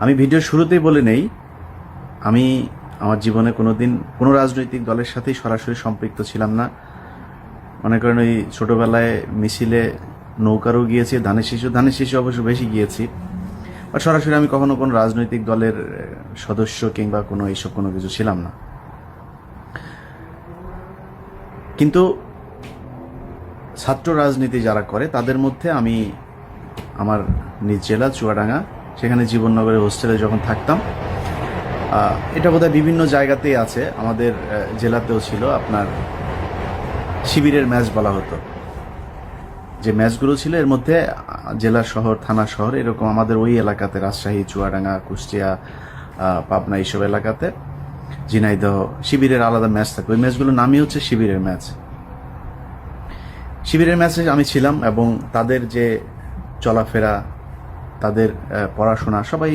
আমি ভিডিওর শুরুতেই বলে নেই, আমি আমার জীবনে কোনোদিন কোনো রাজনৈতিক দলের সাথেই সরাসরি সম্পৃক্ত ছিলাম না। মনে করেন ওই ছোটোবেলায় মিছিলে নৌকারও গিয়েছি, ধানের শিশু অবশ্য বেশি গিয়েছি, আর সরাসরি আমি কখনো কোনো রাজনৈতিক দলের সদস্য কিংবা কোনো এইসব কোনো কিছু ছিলাম না। কিন্তু ছাত্র রাজনীতি যারা করে তাদের মধ্যে আমি আমার নিজ জেলা চুয়াডাঙ্গা, সেখানে জীবননগরের হোস্টেলে যখন থাকতাম, এটা বোধহয় বিভিন্ন জায়গাতেই আছে, আমাদের জেলাতেও ছিল, আপনার শিবিরের ম্যাচ বলা হতো। যে ম্যাচগুলো ছিল এর মধ্যে জেলা শহর, থানা শহর, এরকম আমাদের ওই এলাকাতে রাজশাহী, চুয়াডাঙ্গা, কুষ্টিয়া, পাবনা এইসব এলাকাতে, ঝিনাইদহ, শিবিরের আলাদা ম্যাচ থাকবে। ওই ম্যাচগুলোর নামই হচ্ছে শিবিরের ম্যাচ। শিবিরের ম্যাচে আমি ছিলাম এবং তাদের যে চলাফেরা, তাদের পড়াশোনা, সবাই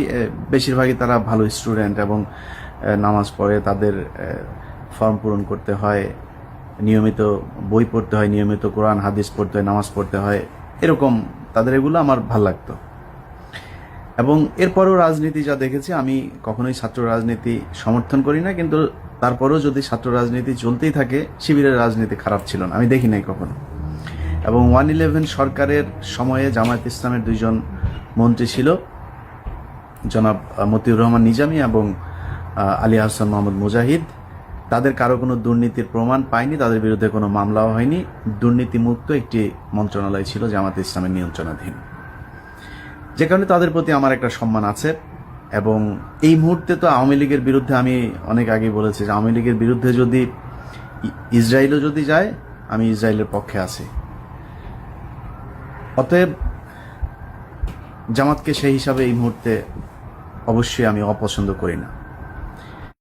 বেশিরভাগই তারা ভালো স্টুডেন্ট এবং নামাজ পড়ে, তাদের ফর্ম পূরণ করতে হয়, নিয়মিত বই পড়তে হয়, নিয়মিত কোরআন হাদিস পড়তে হয়, নামাজ পড়তে হয়, এরকম তাদের এগুলো আমার ভাল লাগতো। এবং এরপরও রাজনীতি যা দেখেছি, আমি কখনোই ছাত্র রাজনীতি সমর্থন করি না, কিন্তু তারপরেও যদি ছাত্র রাজনীতি চলতেই থাকে, শিবিরের রাজনীতি খারাপ ছিল না, আমি দেখি নাই কখনো। এবং 111 সরকারের সময়ে জামায়াত ইসলামের দুইজন মন্ত্রী ছিল, জনাব মতিউর রহমান নিজামী এবং আলী আহসান মোহাম্মদ মুজাহিদ। তাদের কারো কোনো দুর্নীতির প্রমাণ পায়নি, তাদের বিরুদ্ধে কোনো মামলাও হয়নি, দুর্নীতিমুক্ত একটি মন্ত্রণালয় ছিল জামায়াত ইসলামের নিয়ন্ত্রণাধীন, যে কারণে তাদের প্রতি আমার একটা সম্মান আছে। এবং এই মুহূর্তে তো আওয়ামী লীগের বিরুদ্ধে, আমি অনেক আগেই বলেছি যে আওয়ামী লীগের বিরুদ্ধে যদি ইসরায়েলও যদি যায়, আমি ইসরায়েলের পক্ষে আছি। অতএব জামাতকে সেই হিসাবে এই মুহূর্তে অবশ্যই আমি অপছন্দ করি না।